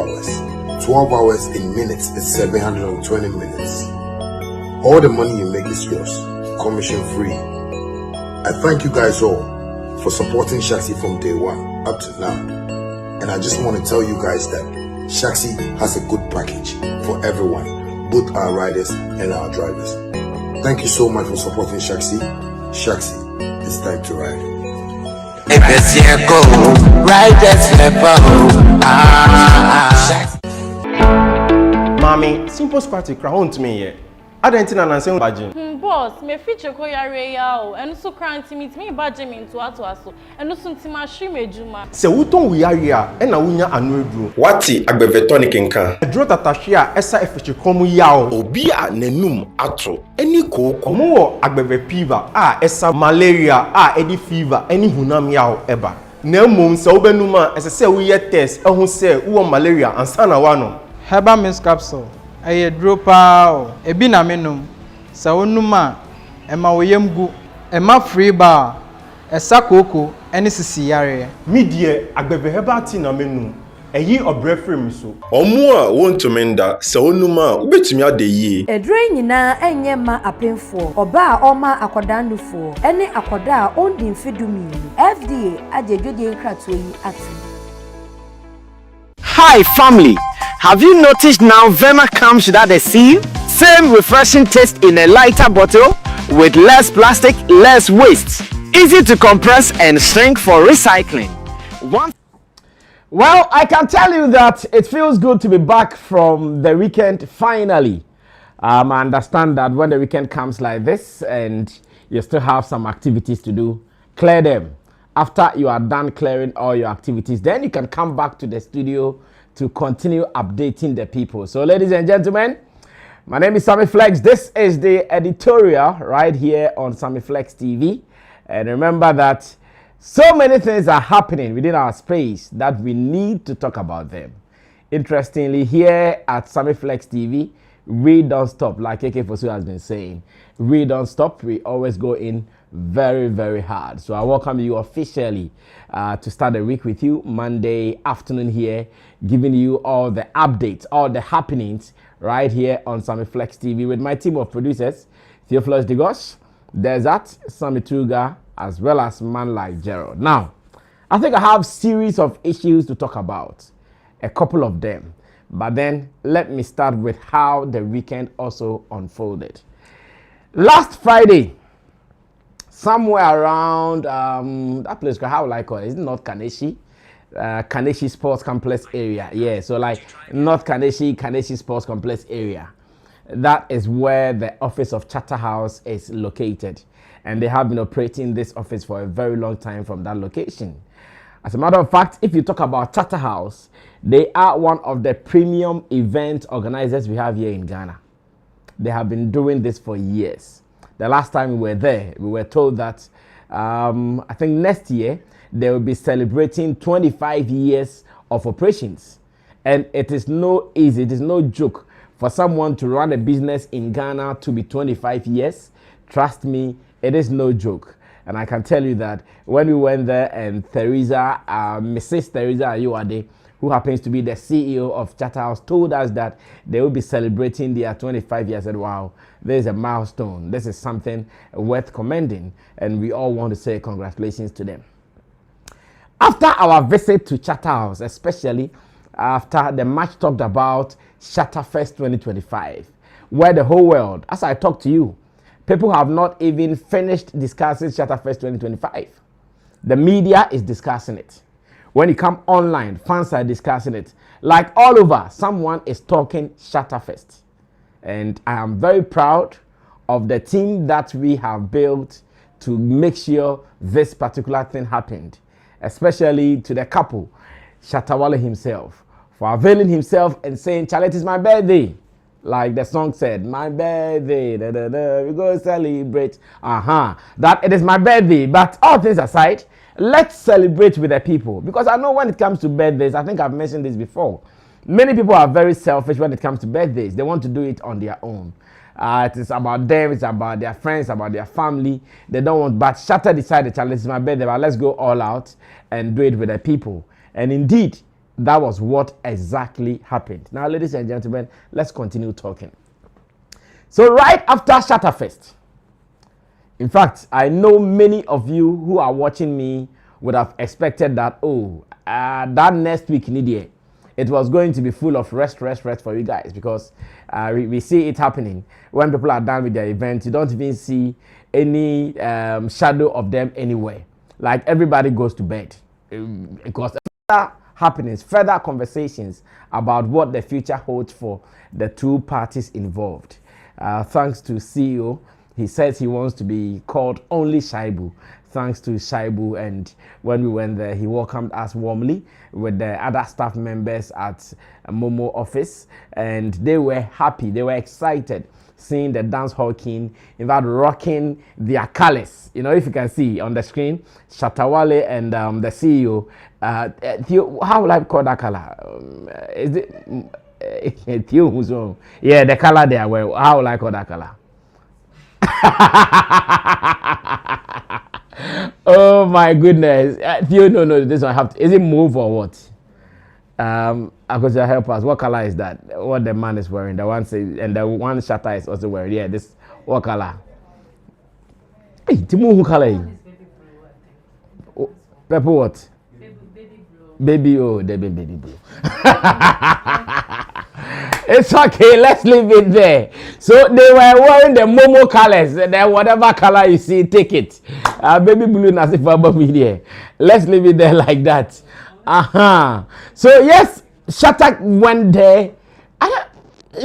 hours. 12 hours in minutes is 720 minutes. All the money you make is yours, commission free. I thank you guys all for supporting Shaxi from day one up to now. And I just want to tell you guys that Shaxi has a good package for everyone, both our riders and our drivers. Thank you so much for supporting Shaxi. Shaxi, it's time to ride. Mommy, simple party crown to me here. I don't think I'm saying badging. Boss, me feature ko yare ya and so cranty meet me badging me to aso and no sunti ma shri mejuma. Se wuton we area e na wunya anu eduro. Wati agbevetonic nkan. Eduro tatahwe a esa efiche komu yawo. Obi a nenum ato eni koko. Omo wo agbeve fever a esa malaria a edi fever eni hunam yawo eba. Na mum se obenuma ese se wo ye test ehun se wo malaria ansa na wa no. Herbal mist capsule. Aye dropa ebi na menum. Sa onuma ema woyemgu ema free bar esa koko eni sisi yare. Midie agbeve herbal tea na menum. Eyi obrefrem so. Omo a wontumenda sa onuma ubetumi ade yi. Edre nyina enye ma apemfo. Oba a oma akodanufo. Ene akoda a ondi mfidumi. FDA ajedwede nkrato yi ati. Hi family. Have you noticed now Vema comes without a seal? Same refreshing taste in a lighter bottle with less plastic, less waste. Easy to compress and shrink for recycling. Well, I can tell you that it feels good to be back from the weekend finally. I understand that when the weekend comes like this and you still have some activities to do, clear them. After you are done clearing all your activities, then you can come back to the studio to continue updating the people. So ladies and gentlemen, my name is Sammy Flex. This is the editorial right here on Sammy Flex TV. And remember that so many things are happening within our space that we need to talk about them. Interestingly, here at Sammy Flex TV, we don't stop, like AK Fosu has been saying. We don't stop. We always go in very, very hard. So I welcome you officially to start the week with you Monday afternoon here, giving you all the updates, all the happenings right here on Sammy Flex TV with my team of producers, Theophilus Digos, Desert, Sammy Tuga, as well as man like Gerald. Now, I think I have a series of issues to talk about, a couple of them. But then let me start with how the weekend also unfolded. Last Friday, somewhere around that place, how will I call it? Is it North Kaneshi? Kaneshi Sports Complex area. Yeah, so like North Kaneshi Sports Complex area. That is where the office of Chatterhouse is located. And they have been operating this office for a very long time from that location. As a matter of fact, if you talk about Chatterhouse, they are one of the premium event organizers we have here in Ghana. They have been doing this for years. The last time we were there, we were told that I think next year they will be celebrating 25 years of operations. And it is no easy, it is no joke for someone to run a business in Ghana to be 25 years. Trust me, it is no joke. And I can tell you that when we went there and Theresa, Mrs. Theresa Ayuade, who happens to be the CEO of Chatterhouse, told us that they will be celebrating their 25 years. I said, wow, this is a milestone. This is something worth commending. And we all want to say congratulations to them. After our visit to Chatterhouse, especially after the match talked about Shatterfest 2025, where the whole world, as I talk to you, people have not even finished discussing Shatterfest 2025. The media is discussing it. When you come online, fans are discussing it. Like all over, someone is talking Shatterfest. And I am very proud of the team that we have built to make sure this particular thing happened. Especially to the couple, Shatta Wale himself, for availing himself and saying, Charlie, it is my birthday. Like the song said, my birthday, da, da, da, we go celebrate. That it is my birthday. But all things aside, let's celebrate with the people. Because I know when it comes to birthdays, I think I've mentioned this before. Many people are very selfish when it comes to birthdays. They want to do it on their own. It is about them, it's about their friends, about their family. They don't want, but Shatta decided, Charlie, it's my birthday, but let's go all out and do it with the people. And indeed, that was what exactly happened. Now, ladies and gentlemen, let's continue talking. So right after Chatterfest, in fact, I know many of you who are watching me would have expected that, that next week, Nidia, it was going to be full of rest for you guys, because we see it happening. When people are done with their event, you don't even see any shadow of them anywhere. Like, everybody goes to bed. Because further happenings, further conversations about what the future holds for the two parties involved. Thanks to CEO, he says he wants to be called only Shaibu. Thanks to Shaibu, and when we went there, he welcomed us warmly with the other staff members at Momo office, and they were happy, they were excited seeing the dance hall king, in fact, rocking their colors. You know, if you can see on the screen, Shatta Wale and the CEO, how would I call that color? Is it yeah, the color there? Well, how would I call that color? Oh my goodness. No, this one have to, is it move or what? I could help us. What color is that? What the man is wearing? The one says, and the one Shatta is also wearing. Yeah, this, what color? Hey, Timu, who color is? Purple what? Baby blue. Baby, oh, they be baby blue. It's okay, let's leave it there. So they were wearing the Momo colors, then whatever color you see, take it. Baby blue, Nasifaba media. Let's leave it there like that. So yes, Shatta went there,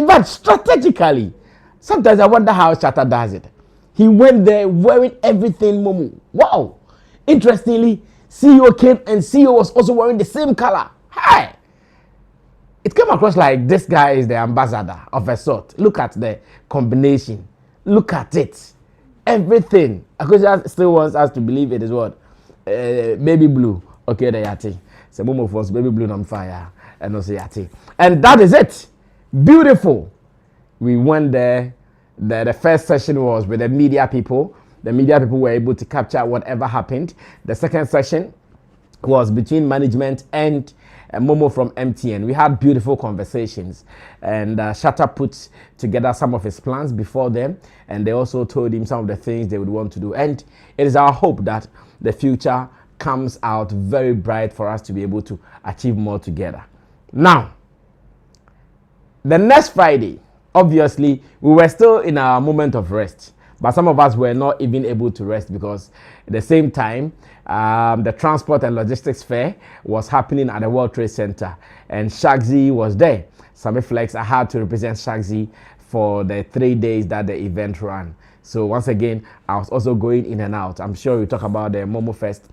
but strategically. Sometimes I wonder how Shatta does it. He went there wearing everything Momo. Wow. Interestingly, CEO came and CEO was also wearing the same color. Hi. It came across like this guy is the ambassador of a sort. Look at the combination. Look at it. Everything. Akosia still wants us to believe it is what? Baby blue. Okay, the yati. So Momo was baby blue on fire. And also yati. And that is it. Beautiful. We went there. The first session was with the media people. The media people were able to capture whatever happened. The second session was between management and Momo from MTN. We had beautiful conversations, and Shatta put together some of his plans before them, and they also told him some of the things they would want to do. And it is our hope that the future comes out very bright for us to be able to achieve more together. Now, the next Friday, obviously, we were still in our moment of rest. But some of us were not even able to rest because at the same time, the transport and logistics fair was happening at the World Trade Center, and Shagzy was there. Sammy Flex, I had to represent Shagzy for the 3 days that the event ran. So once again, I was also going in and out. I'm sure we'll talk about the Momo Fest,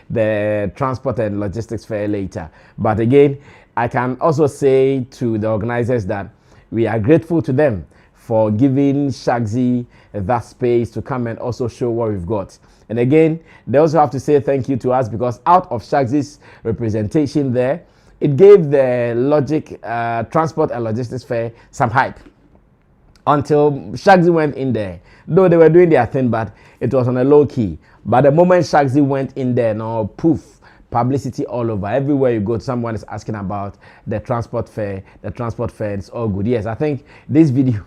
the transport and logistics fair later. But again, I can also say to the organizers that we are grateful to them for giving Shagzy that space to come and also show what we've got. And again, they also have to say thank you to us, because out of Shagzy's representation there, it gave the transport and logistics fair some hype. Until Shagzy went in there. Though they were doing their thing, but it was on a low key. But the moment Shagzy went in there, now poof, publicity all over. Everywhere you go, someone is asking about the transport fair. The transport fair is all good. Yes, I think this video,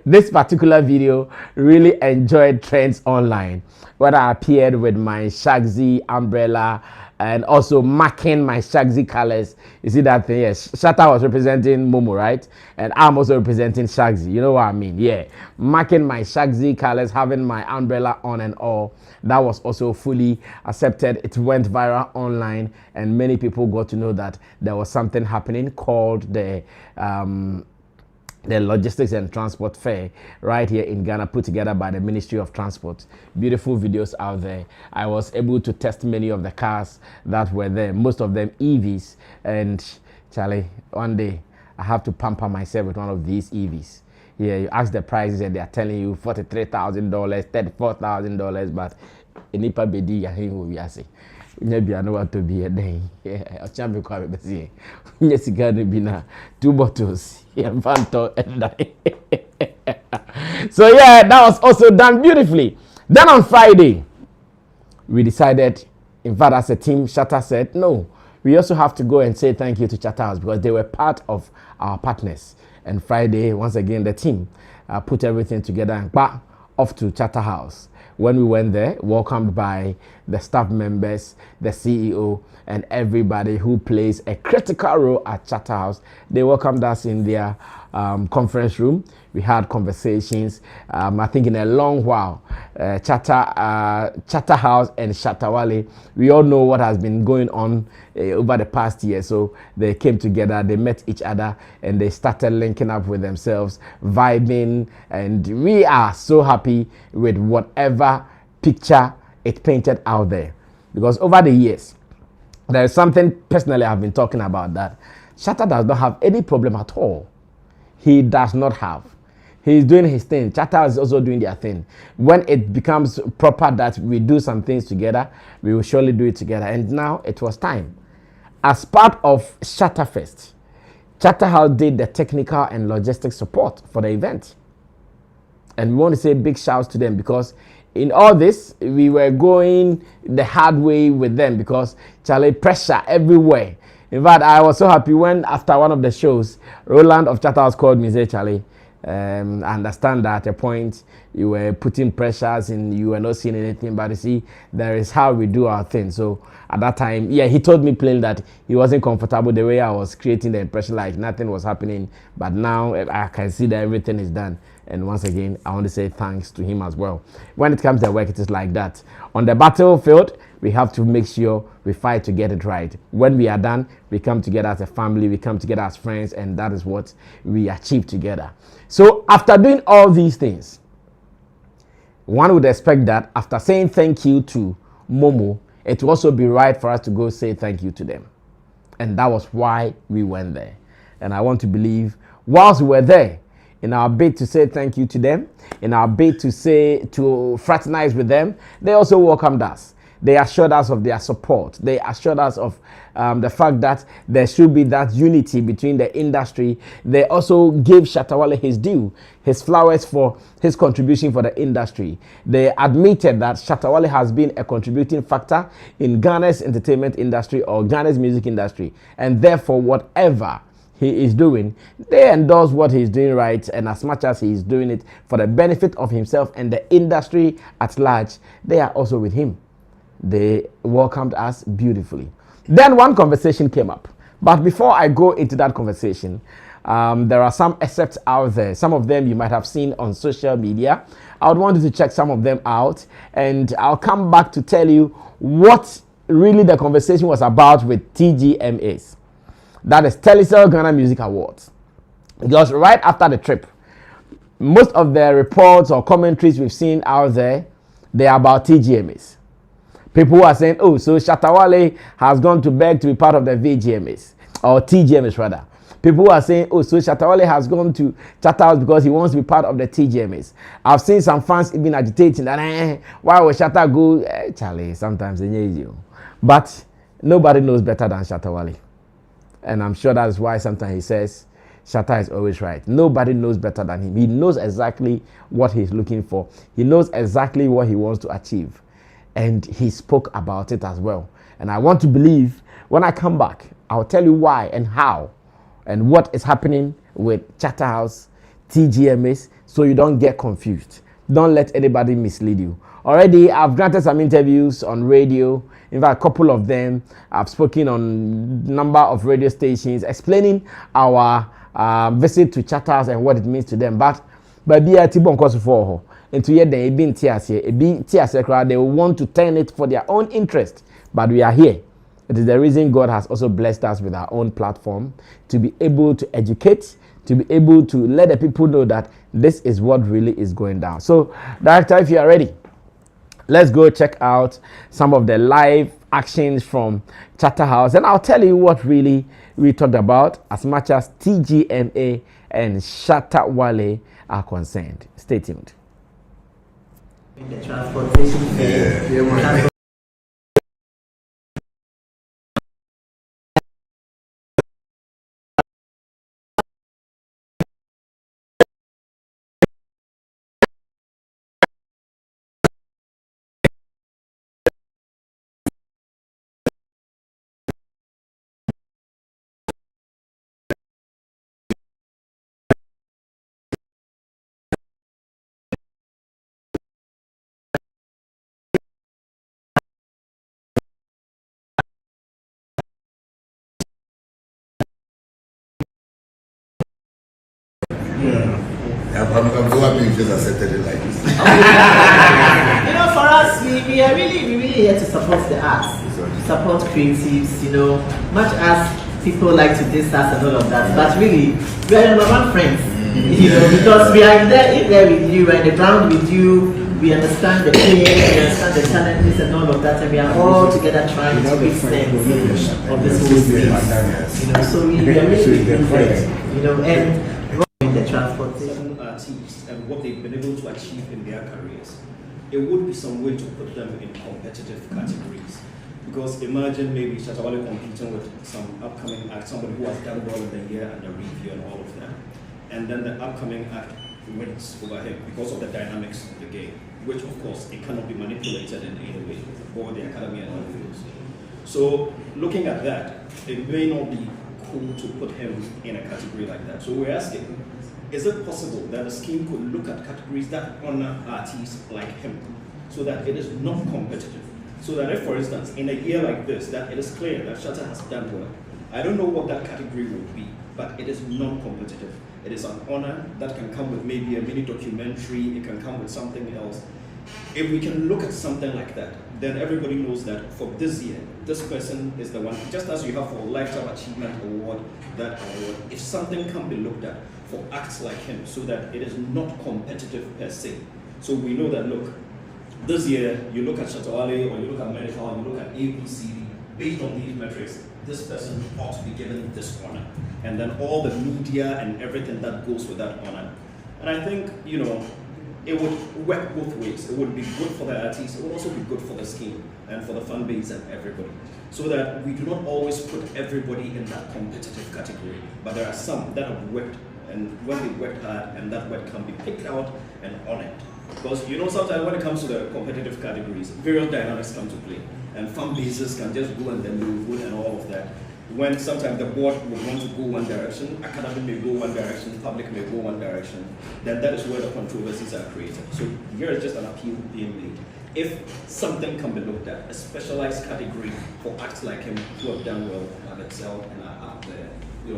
this particular video really enjoyed trends online. When I appeared with my Shagzy umbrella and also marking my Shagzy colors. You see that thing? Yes. Shatta was representing Momo, right? And I'm also representing Shagzy. You know what I mean? Yeah. Marking my Shagzy colors, having my umbrella on and all. That was also fully accepted. It went viral online, and many people got to know that there was something happening called the logistics and transport fair right here in Ghana, put together by the Ministry of Transport. Beautiful videos out there. I was able to test many of the cars that were there, most of them EVs. And Charlie, one day I have to pamper myself with one of these EVs. Yeah, you ask the prices and they are telling you $43,000, $34,000, but enipa bedi ya hin wo wiase. Nya bia no want to be a day. Yeah, champion kwa besi. Nya sigara bi na 2 bottles. Yeah, fanto and so yeah, that was also done beautifully. Then on Friday, we decided, in fact, as a team, Shatta said, no, We also have to go and say thank you to Chatterhouse because they were part of our partners. And Friday, once again, the team put everything together and off to Chatterhouse. When we went there, welcomed by the staff members, the CEO, and everybody who plays a critical role at Chatterhouse. They welcomed us in their conference room. We had conversations. I think in a long while, Chatterhouse and Shatta Wale, we all know what has been going on over the past year. So they came together, they met each other, and they started linking up with themselves, vibing, and we are so happy with whatever picture it painted out there. Because over the years, there is something personally I've been talking about that Shatta does not have any problem at all. He does not have. He's doing his thing. Chatterhouse is also doing their thing. When it becomes proper that we do some things together, we will surely do it together. And now it was time. As part of Shatterfest, Chatterhouse did the technical and logistic support for the event. And we want to say big shouts to them because in all this, we were going the hard way with them because Charlie, pressure everywhere. In fact, I was so happy when after one of the shows, Roland of Chatterhouse called me and said, Charlie, I understand that at a point you were putting pressures and you were not seeing anything, but you see, there is how we do our thing. So at that time, yeah, he told me plainly that he wasn't comfortable the way I was creating the impression like nothing was happening. But now I can see that everything is done. And once again, I want to say thanks to him as well. When it comes to work, it is like that. On the battlefield, we have to make sure we fight to get it right. When we are done, we come together as a family, we come together as friends, and that is what we achieve together. So after doing all these things, one would expect that after saying thank you to Momo, it will also be right for us to go say thank you to them. And that was why we went there. And I want to believe, whilst we were there, in our bid to say thank you to them, in our bid to fraternize with them, they also welcomed us. They assured us of their support. They assured us of the fact that there should be that unity between the industry. They also gave Shatta Wale his due, his flowers for his contribution for the industry. They admitted that Shatta Wale has been a contributing factor in Ghana's entertainment industry or Ghana's music industry. And therefore, whatever he is doing, they endorse what he's doing right, and as much as he is doing it for the benefit of himself and the industry at large, they are also with him. They welcomed us beautifully. Then one conversation came up, but before I go into that conversation, there are some excerpts out there. Some of them you might have seen on social media. I would want you to check some of them out, and I'll come back to tell you what really the conversation was about with TGMAs. That is Telecel Ghana Music Awards. Because right after the trip, most of the reports or commentaries we've seen out there, they are about TGMAs. People who are saying, oh, so Shatta Wale has gone to beg to be part of the VGMAs, or TGMAs rather. People who are saying, oh, so Shatta Wale has gone to Chatterhouse because he wants to be part of the TGMAs. I've seen some fans even agitating that, why would Shatta go? Charlie, sometimes they need you. But nobody knows better than Shatta Wale. And I'm sure that's why sometimes he says, Shatta is always right. Nobody knows better than him. He knows exactly what he's looking for. He knows exactly what he wants to achieve. And he spoke about it as well. And I want to believe when I come back, I'll tell you why and how and what is happening with Chatterhouse, TGMAs, so you don't get confused. Don't let anybody mislead you. Already, I've granted some interviews on radio. In fact, a couple of them. I've spoken on number of radio stations explaining our visit to Chatterhouse and what it means to them. But be a tibon course for into yet they been TSA, they want to turn it for their own interest. But we are here. It is the reason God has also blessed us with our own platform to be able to educate, to be able to let the people know that this is what really is going down. So, Director, if you are ready, let's go check out some of the live actions from Chatterhouse, and I'll tell you what really we talked about as much as TGMA and Shatta Wale are concerned. Stay tuned. The transportation fee. I'm so happy you just accepted it like this. For us, we are really here to support the arts, support creatives, much as people like to diss us and all of that, but really, we are number one friends, because we are there with you, we're in the ground with you, we understand the pain, we understand the challenges and all of that, and we are all together trying to make sense of this whole space. So we are really great, and the transportation artists and what they've been able to achieve in their careers, it would be some way to put them in competitive categories. Because imagine maybe Shatta Wale competing with some upcoming act, somebody who has done well in the year and the review and all of that. And then the upcoming act wins over him because of the dynamics of the game, which of course it cannot be manipulated in any way, or the academy and all things. So looking at that, it may not be cool to put him in a category like that. So we're asking, is it possible that the scheme could look at categories that honor artists like him so that it is not competitive? So that if, for instance, in a year like this, that it is clear that Shatta has done well, I don't know what that category would be, but it is non-competitive. It is an honor that can come with maybe a mini documentary, it can come with something else. If we can look at something like that, then everybody knows that for this year, this person is the one, just as you have for a Lifetime Achievement Award, that award, if something can be looked at for acts like him so that it is not competitive per se. So we know that, look, this year, you look at Shatta Wale, or you look at medical, or you look at ABCD, based on these metrics, this person ought to be given this honor. And then all the media and everything that goes with that honor. And I think, it would work both ways. It would be good for the artists, it would also be good for the scheme and for the fan base and everybody. So that we do not always put everybody in that competitive category, but there are some that have worked, and when they worked hard, and that work can be picked out and honored. Because sometimes when it comes to the competitive categories, various dynamics come to play, and fan bases can just go and then move and all of that. When sometimes the board would want to go one direction, academy may go one direction, public may go one direction, then that is where the controversies are created. So here is just an appeal being made. If something can be looked at, a specialized category for acts like him who have done well, have excelled, and are up there,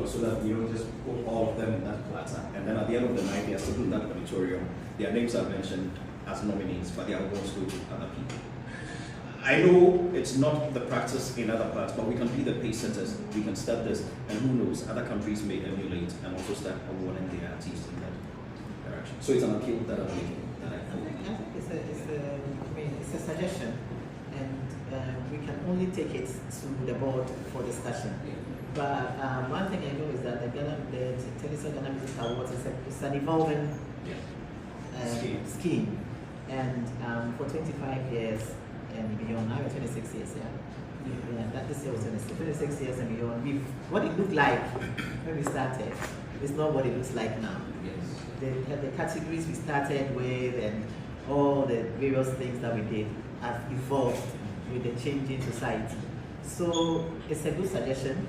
so that we don't just put all of them in that platter. And then at the end of the night, they are still in that auditorium. Their names are mentioned as nominees, but their awards go to other people. I know it's not the practice in other parts, but we can be the pace setters. We can start this, and who knows, other countries may emulate and also start awarding their artists in that direction. So it's an appeal that I'm making. I think it's a suggestion, and we can only take it to the board for discussion. But one thing I know is that the Television Ghana Music Awards is an evolving scheme, and for 25 years and beyond, now we're 26 years, that this year was 26 years and beyond. What it looked like when we started is not what it looks like now. The categories we started with and all the various things that we did have evolved with the changing society. So it's a good suggestion,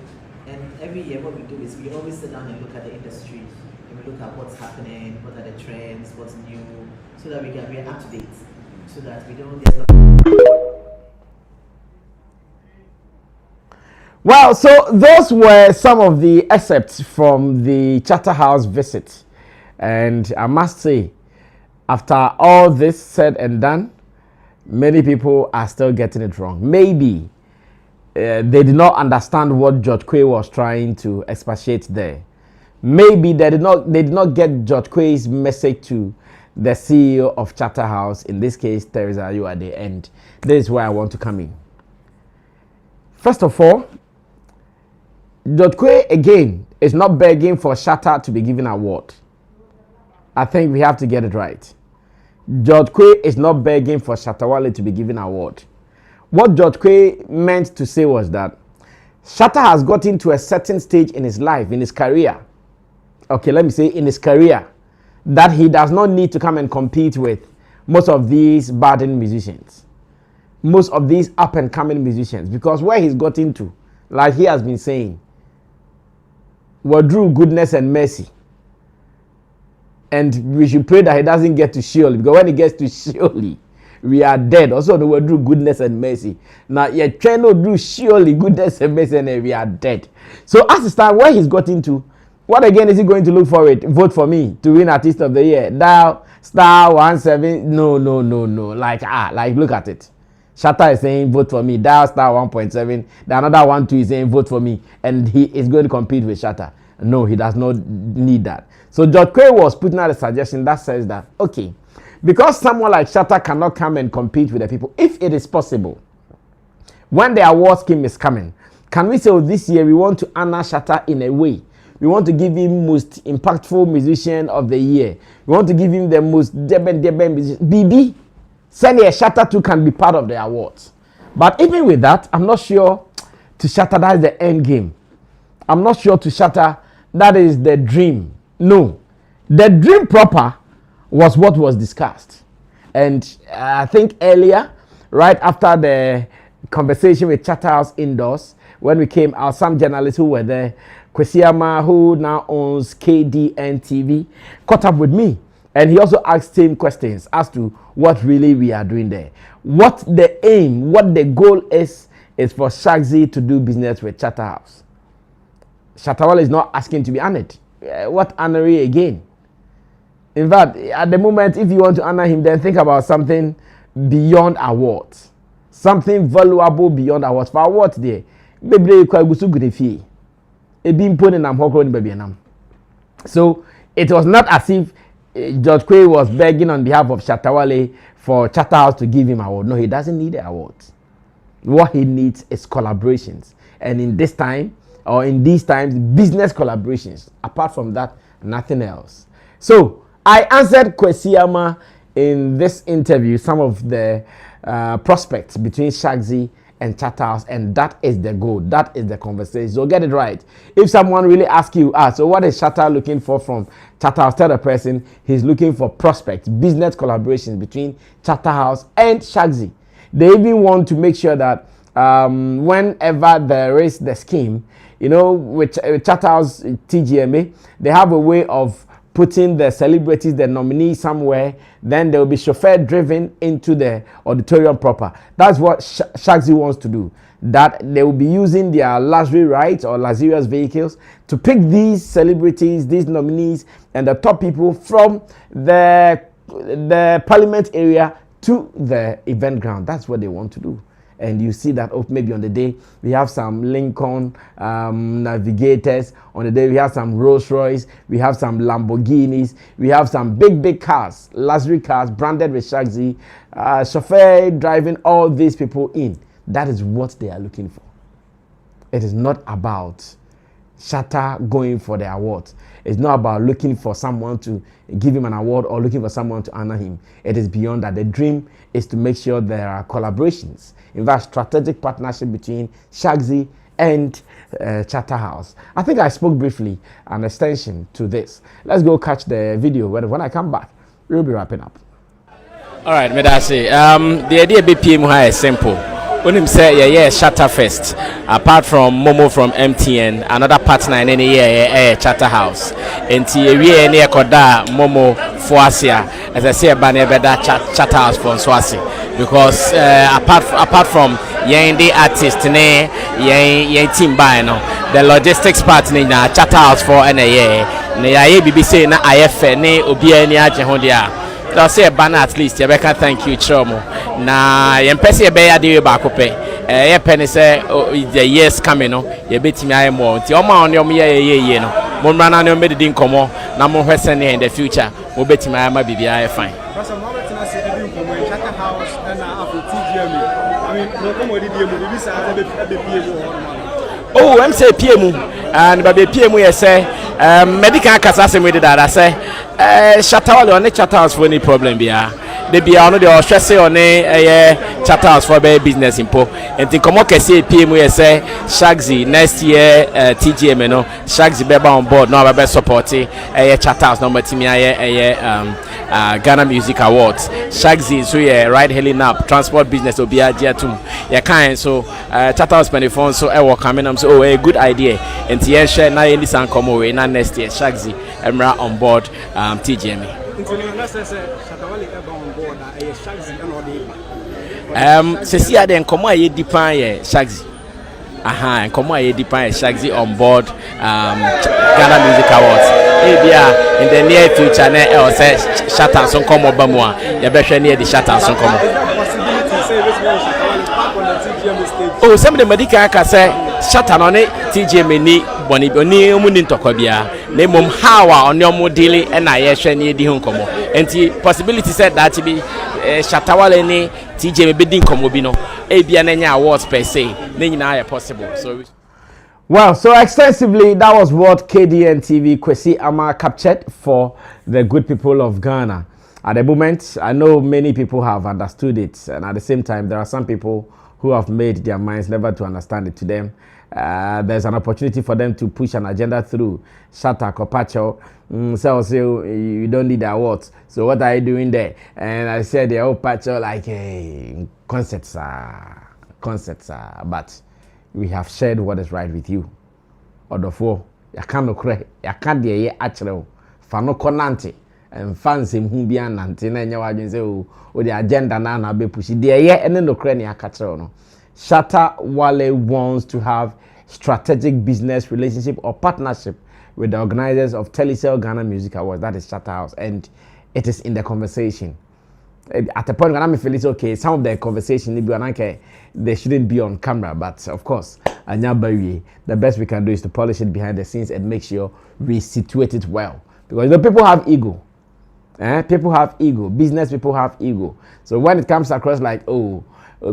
and every year what we do is we always sit down and look at the industry, and we look at what's happening, what are the trends, what's new, so that we are up to date, so that we don't get. Well, so those were some of the excerpts from the Chatterhouse visit. And I must say, after all this said and done, many people are still getting it wrong. Maybe they did not understand what George Quay was trying to expatiate there. Maybe they did not get George Quay's message to the CEO of Chatterhouse, in this case, Teresa Ayu at the end. This is where I want to come in. First of all, George Quay, again, is not begging for Shatta to be given an award. I think we have to get it right. George Quay is not begging for Shatta Wale to be given an award. What George Quay meant to say was that Shatta has gotten to a certain stage in his life, in his career. Okay, let me say in his career, that he does not need to come and compete with most of these budding musicians, most of these up and coming musicians, because where he's gotten to, like he has been saying, were through goodness and mercy. And we should pray that he doesn't get to Sheol, because when he gets to Sheol, we are dead. Also, the word through goodness and mercy. Now, you're trying to do Sheol, goodness and mercy, and we are dead. So, as it stands, where he's got into, What again is he going to look for it? Vote for me to win Artist of the Year. Dial *17. No. Like look at it. Shatta is saying vote for me. Dial *1.7. The another one too is saying vote for me, and he is going to compete with Shatta. No, he does not need that. So George Quay was putting out a suggestion that says that okay, because someone like Shatta cannot come and compete with the people, if it is possible, when the award scheme is coming, can we say, oh, this year we want to honor Shatta in a way? We want to give him most impactful musician of the year. We want to give him the most deben musician. BB, send a Shatta too can be part of the awards. But even with that, I'm not sure to Shatta that is the end game. I'm not sure to Shatta that is the dream. No. The dream proper was what was discussed. And I think earlier, right after the conversation with Chatterhouse indoors, when we came out, some journalists who were there, Kwesiama, who now owns KDN TV, caught up with me. And he also asked same questions as to what really we are doing there. What the aim, what the goal is for Shagzy to do business with Chatterhouse. Shatta Wale is not asking to be honored. What honorary again? In fact, at the moment, if you want to honor him, then think about something beyond awards. Something valuable beyond awards. For awards there, so it was not as if George Quay was begging on behalf of Shatta Wale for Chatterhouse to give him an award. No, he doesn't need the awards. What he needs is collaborations. And in this time, or in these times, business collaborations. Apart from that, nothing else. So I answered Kwesiama in this interview some of the prospects between Shagzy and Chatterhouse, and that is the goal. That is the conversation. So get it right. If someone really asks you, so what is Shatta looking for from Chatterhouse? Tell the person he's looking for prospects, business collaborations between Chatterhouse and Shagzy. They even want to make sure that whenever there is the scheme, you know, with Chatterhouse TGMA, they have a way of putting the celebrities, the nominees somewhere, then they will be chauffeur driven into the auditorium proper. That's what Shagzy wants to do. That they will be using their luxury rides or luxurious vehicles to pick these celebrities, these nominees, and the top people from the parliament area to the event ground. That's what they want to do. And you see that maybe on the day we have some Lincoln Navigators, on the day we have some Rolls Royce, we have some Lamborghinis, we have some big cars, luxury cars branded with Shagzy, chauffeur driving all these people in. That is what they are looking for. It is not about Shatta going for the award. It's not about looking for someone to give him an award or looking for someone to honor him. It is beyond that. The dream is to make sure there are collaborations. In fact, strategic partnership between Shagzy and Chatterhouse. I think I spoke briefly an extension to this. Let's go catch the video. When I come back, we'll be wrapping up. All right, Medasi. The idea BPM is simple. When him say yeah Shatta first, apart from Momo from MTN, another partner in any year Chatterhouse. And we any koda Momo Foasia, as I say about that Chatterhouse for Swasi, because apart from the artist ne team by no, the logistics part in Chatterhouse for any year. Ne BBC na IF ne obi ani aje ho dia. I'll say a banner at least. You can thank you, Chomo. Na yempesi ebeya diwe bakope. Ye penny say the years coming no. You bet me I more. Ti oma on your ye no. Mon rana no me di nkomo. Na mo hwese ne in the future. Mo bet me I ma bibia fine. Pastor Mohammed na say di nkomo Chatterhouse na after TGMA. I mean no come odi di mu bibi sa be PMU. Oh, I'm say PMU and baby PMU you say medical kasase me that I say Shatta Wale on the Chatterhouse for any problem bia. They be on the stress on the Chatterhouse for a business impo. And think come okay say PMU you say Shagzy next year TGMA no Shagzy be on board no be support Chatterhouse no team Ghana Music Awards. Shagzy so ride hailing up transport business will be a tum. You kind so Chatterhouse spend the phone so work coming am so a good idea. And the share na any san come away na next year Shagzy Emra on board TGMA. Sesi ade nkomo aye dipan ye Shagzy. and come on, depend Shagzy on board Ghana Music Awards. In the near future, I say Shatta some come Obama. You better near the Shatta some come. Oh, some of the medical can say Shatta on it. TGMA ni boni omu ntokobia. Ne mum how on your modeli and I share near the home come. And the possibility said that to be Shatta Wale ni TGMA bidding komobino. Nenya awards per se. Nenya possible. So. Well, so extensively, that was what KDN TV Kwesi Ama captured for the good people of Ghana. At the moment, I know many people have understood it, and at the same time, there are some people who have made their minds never to understand it to them. There's an opportunity for them to push an agenda through. Shatta Kopacho, so you don't need the awards. So what are you doing there? And I said, the old Pacho, like, hey, concepts are, but we have shared what is right with you. Odofo, ya can't cry, ya can't de actually, fano konante, and fancy Humbian nante, and your agency, or the agenda nana be pushy, dear, yeah, and then no cranny a catcher. Shatta Wale wants to have strategic business relationship or partnership with the organizers of Telecel Ghana Music Awards, that is Chatterhouse, and it is in the conversation. At the point when I feel it's okay, some of the conversation they shouldn't be on camera, but of course, the best we can do is to polish it behind the scenes and make sure we situate it well. Because the people have ego. People have ego. Business people have ego. So when it comes across like, oh,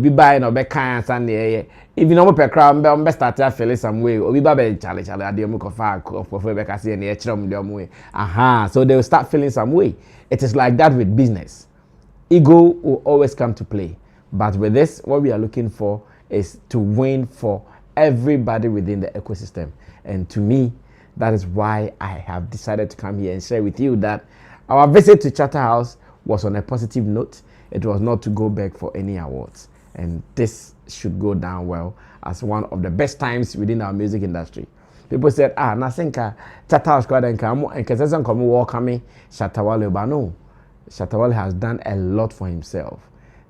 be buying or be kind and if you know per crowd, be start to feel some way, or be challenge so they will start feeling some way. It is like that with business. Ego will always come to play. But with this, what we are looking for is to win for everybody within the ecosystem. And to me, that is why I have decided to come here and share with you that our visit to Chatterhouse was on a positive note. It was not to go beg for any awards. And this should go down well as one of the best times within our music industry. People said, Nasenka, Chatterhouse crowd and come and Kazasan come walk me, Shatta Wale, but no. Shatta Wale has done a lot for himself.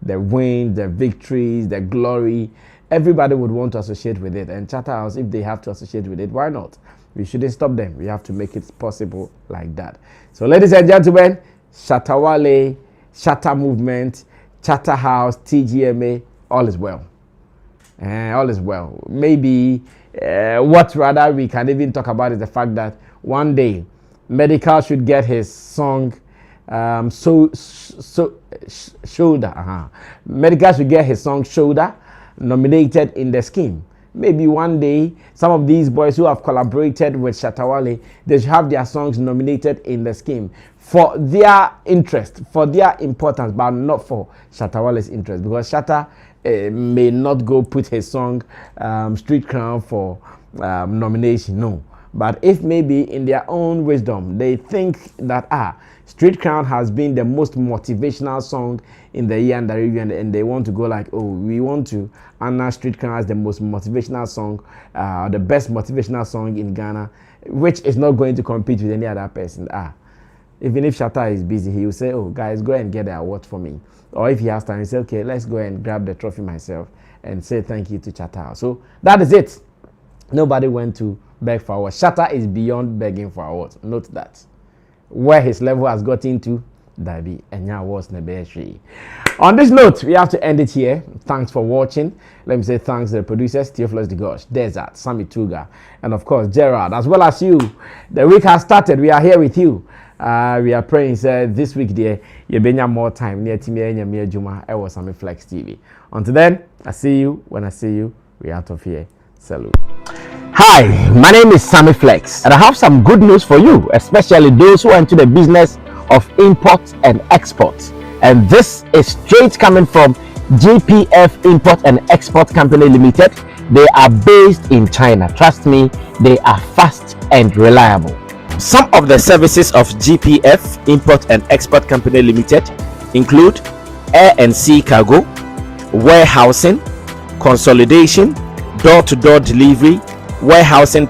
The wins, the victories, the glory, everybody would want to associate with it. And Chatterhouse, if they have to associate with it, why not? We shouldn't stop them. We have to make it possible like that. So ladies and gentlemen, Shatta Wale, Shatta Movement, Chatterhouse, TGMA, all is well. All is well. Maybe what rather we can even talk about is the fact that one day Medical should get his song Shoulder. Medical should get his song Shoulder nominated in the scheme. Maybe one day some of these boys who have collaborated with Shatta Wale, they should have their songs nominated in the scheme for their interest, for their importance, but not for Shatta Wale's interest, because Shatta may not go put his song Street Crown for nomination, no. But if maybe in their own wisdom they think that Street Crown has been the most motivational song in the year under review, and they want to go like, oh, we want to honor Street Crown as the most motivational song, the best motivational song in Ghana, which is not going to compete with any other person. Even if Shatta is busy, he will say, oh, guys, go and get the award for me. Or if he has time, he say, okay, let's go and grab the trophy myself and say thank you to Chatterhouse. So that is it. Nobody went to beg for awards. Shatta is beyond begging for awards. Note that. Where his level has gotten to, Dabi, and now was Nebeshi. On this note, we have to end it here. Thanks for watching. Let me say thanks to the producers, Theophilus Digosh, Desert, Sammy Tuga, and of course, Gerard, as well as you. The week has started. We are here with you. We are praying, this week, dear, you bring more time near Timmy and Juma. I was Sammy Flex TV. Until then, I see you. When I see you, we are out of here. Salute. Hi, my name is Sammy Flex, and I have some good news for you, especially those who are into the business of import and export. And this is straight coming from GPF Import and Export Company Limited. They are based in China. Trust me, they are fast and reliable. Some of the services of GPF Import and Export Company Limited include air and sea cargo, warehousing, consolidation, door-to-door delivery, warehousing,